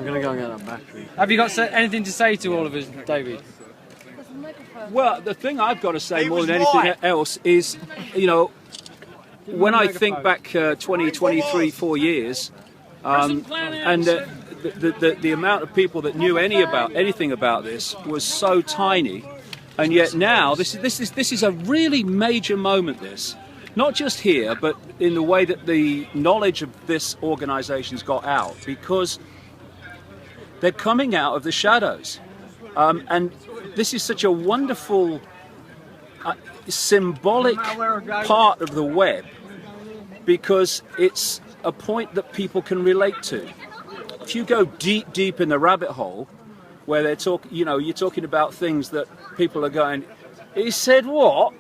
going to go and get that battery. Have you got anything to say to all of us, David? Well, the thing I've got to say more than anything else is, you know, when I think back 20, 23, 4 years, and the amount of people that knew anything about this was so tiny, and yet now this is a really major moment. This, not just here, but in the way that the knowledge of this organisation's got out, because they're coming out of the shadows, and this is such a wonderful symbolic part of the web, because it's a point that people can relate to. If you go deep in the rabbit hole, where they're you're talking about things that people are going, he said what?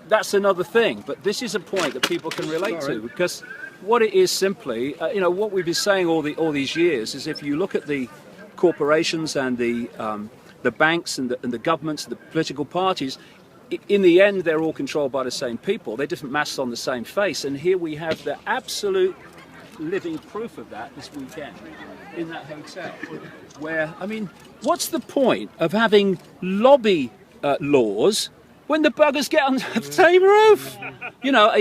That's another thing. But this is a point that people can relate to, because what it is simply, you know, what we've been saying all these years is, if you look at the corporations and the banks and the governments and the political parties, in the end, they're all controlled by the same people. They're different masks on the same face. And here we have the absolute living proof of that this weekend in that hotel. Where, I mean, what's the point of having lobby laws when the buggers get on the same roof? You know,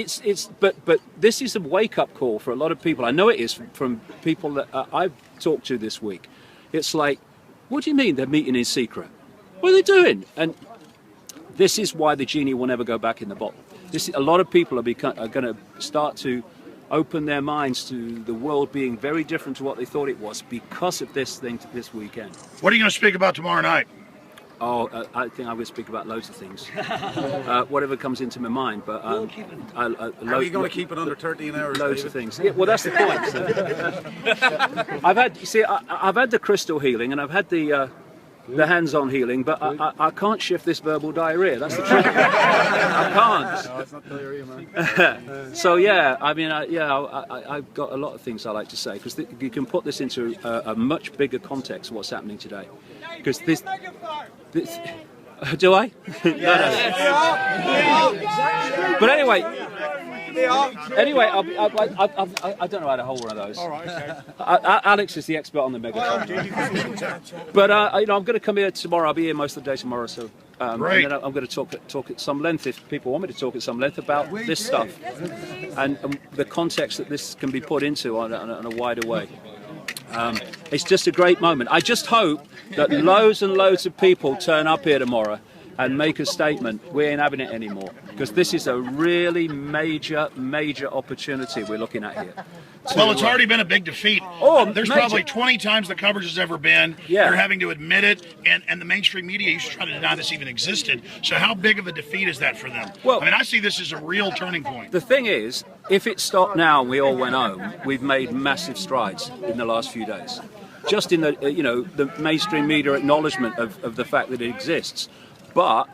but this is a wake-up call for a lot of people. I know it is from people that I've talked to this week. It's like, what do you mean they're meeting in secret? What are they doing? And this is why the genie will never go back in the bottle. A lot of people are going to start to open their minds to the world being very different to what they thought it was, because of this thing this weekend. What are you going to speak about tomorrow night? Oh, I think I'm going to speak about loads of things, whatever comes into my mind. But how are you going to keep it under 13 hours? Loads of things. Yeah, well, that's the point. So. I've had the crystal healing, and I've had the hands-on healing, but I can't shift this verbal diarrhea. That's the truth. I can't. No, it's not diarrhea, man. So yeah, I mean, I've got a lot of things I like to say, because you can put this into a much bigger context of what's happening today. Because this do I? No. But anyway, I don't know how to hold one of those. All right, okay. Alex is the expert on the megaphone. But you know, I'm going to come here tomorrow. I'll be here most of the day tomorrow, so and then I'm going to talk at some length, if people want me to talk at some length, about this stuff and the context that this can be put into on a wider way. It's just a great moment. I just hope that loads and loads of people turn up here tomorrow and make a statement. We ain't having it anymore, because this is a really major opportunity we're looking at here. Well, it's already been a big defeat. There's probably 20 times the coverage has ever been. Yeah. They're having to admit it, and the mainstream media used to try to deny this even existed. So how big of a defeat is that for them? Well, I mean, I see this as a real turning point. The thing is, if it stopped now and we all went home, we've made massive strides in the last few days. Just in the the mainstream media acknowledgement of the fact that it exists. But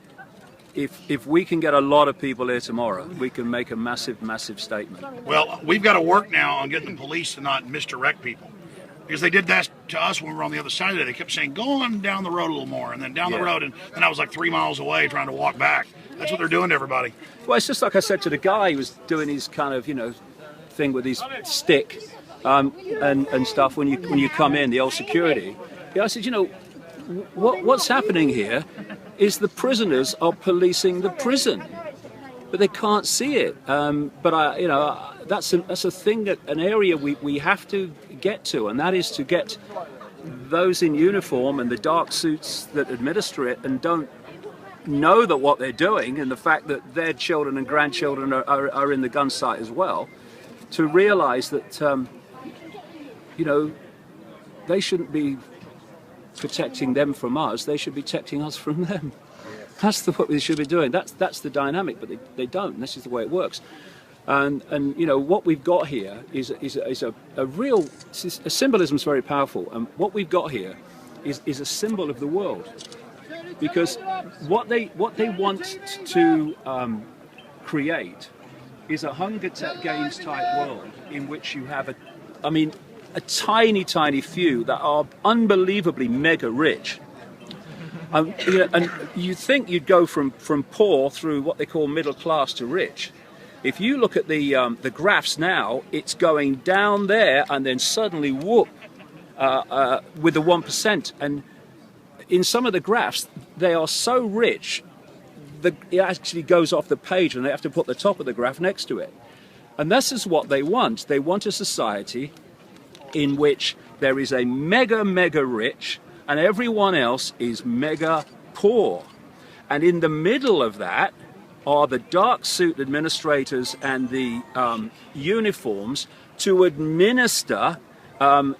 if we can get a lot of people here tomorrow, we can make a massive statement. Well, we've got to work now on getting the police to not misdirect people, because they did that to us when we were on the other side of it. They kept saying, go on down the road a little more, and then down the road, and then I was like 3 miles away trying to walk back. That's what they're doing to everybody. Well, it's just like I said to the guy who was doing his kind of, thing with his stick and stuff when you come in, the old security. Yeah, I said, what's happening here is the prisoners are policing the prison, but they can't see it. But that's a thing, an area we have to get to, and that is to get those in uniform and the dark suits that administer it and don't know that what they're doing, and the fact that their children and grandchildren are in the gun sight as well, to realise that they shouldn't be protecting them from us, they should be protecting us from them. That's what they should be doing. That's the dynamic, but they don't, and this is the way it works. And what we've got here is a real symbolism is very powerful, and what we've got here is a symbol of the world, because what they want to create is a Hunger Games type world in which you have a tiny few that are unbelievably mega rich. And you think you'd go from poor through what they call middle class to rich. If you look at the graphs now, it's going down there and then suddenly whoop, with the 1%. And in some of the graphs, they are so rich that it actually goes off the page and they have to put the top of the graph next to it. And this is what they want. They want a society in which there is a mega rich and everyone else is mega poor. And in the middle of that are the dark suit administrators and the uniforms to administer the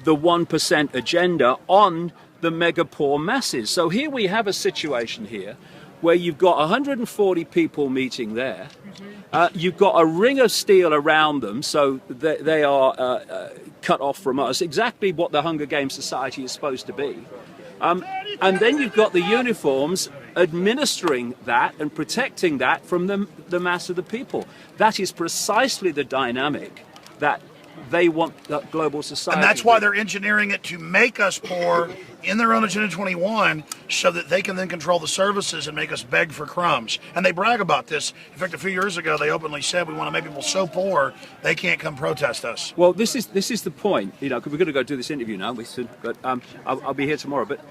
1% agenda on the mega poor masses. So here we have a situation here where you've got 140 people meeting there. You've got a ring of steel around them, so they are cut off from us, exactly what the Hunger Games society is supposed to be. And then you've got the uniforms administering that and protecting that from the mass of the people. That is precisely the dynamic that they want that global society. And that's why they're engineering it to make us poor in their own Agenda 21 so that they can then control the services and make us beg for crumbs. And they brag about this. In fact, a few years ago, they openly said we want to make people so poor they can't come protest us. Well, this is the point. You know, 'cause we're going to go do this interview now, but I'll be here tomorrow. But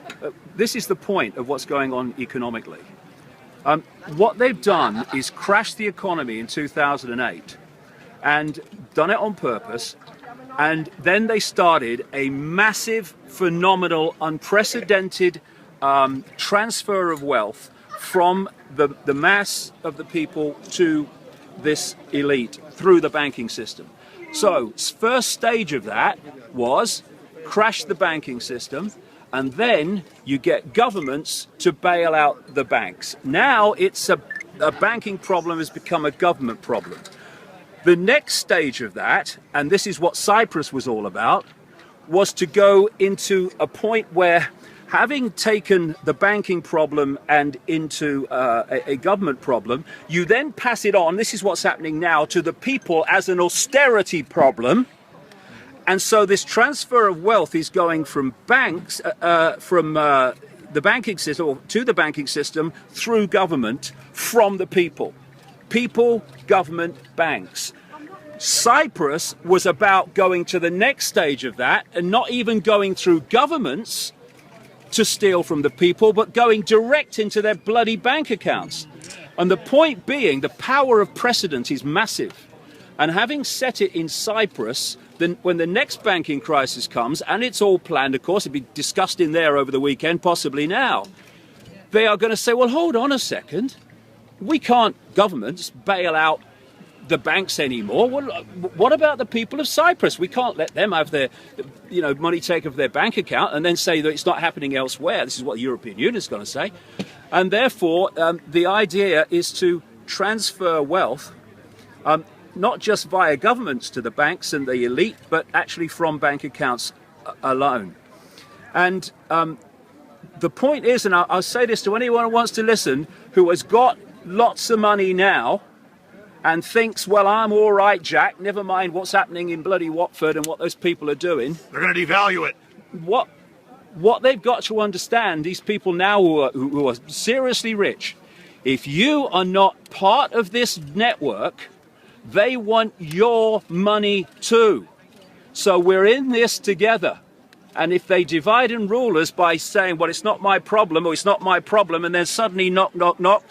this is the point of what's going on economically. What they've done is crash the economy in 2008 and done it on purpose. And then they started a massive, phenomenal, unprecedented transfer of wealth from the mass of the people to this elite through the banking system. So, first stage of that was crash the banking system, and then you get governments to bail out the banks. Now it's a banking problem has become a government problem. The next stage of that, and this is what Cyprus was all about, was to go into a point where, having taken the banking problem and into a government problem, you then pass it on, this is what's happening now, to the people as an austerity problem. And so this transfer of wealth is going from banks, from the banking system, or to the banking system, through government, from the people. People, government, banks. Cyprus was about going to the next stage of that and not even going through governments to steal from the people, but going direct into their bloody bank accounts. And the point being, the power of precedent is massive. And having set it in Cyprus, then when the next banking crisis comes, and it's all planned, of course, it'll be discussed in there over the weekend, possibly now, they are going to say, well, hold on a second. We can't, governments, bail out the banks anymore. What about the people of Cyprus? We can't let them have their, money taken of their bank account and then say that it's not happening elsewhere. This is what the European Union is going to say. And therefore, the idea is to transfer wealth, not just via governments to the banks and the elite, but actually from bank accounts alone. And the point is, and I'll say this to anyone who wants to listen, who has got lots of money now and thinks, well, I'm all right, Jack, never mind what's happening in bloody Watford and what those people are doing. They're going to devalue it. What they've got to understand, these people now who are seriously rich, if you are not part of this network, they want your money too. So we're in this together. And if they divide and rule us by saying, well, it's not my problem, or it's not my problem, and then suddenly knock, knock, knock,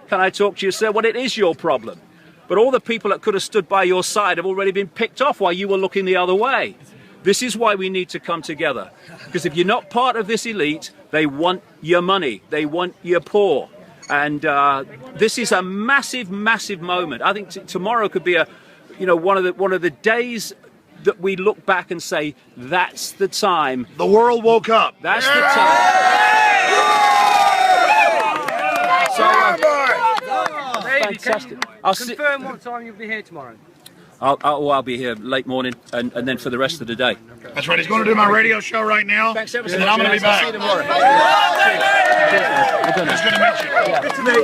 can I talk to you, sir? Well, it is your problem. But all the people that could have stood by your side have already been picked off while you were looking the other way. This is why we need to come together. Because if you're not part of this elite, they want your money. They want your poor. And this is a massive, massive moment. I think tomorrow could be one of the days that we look back and say, that's the time. The world woke up. That's the time. Fantastic. I'll confirm what time you'll be here tomorrow. I'll be here late morning and then for the rest of the day. That's right. He's going to do my radio show right now. Thanks ever so and much. I'm going to be back. See you tomorrow. It's good to meet you. Good to meet you.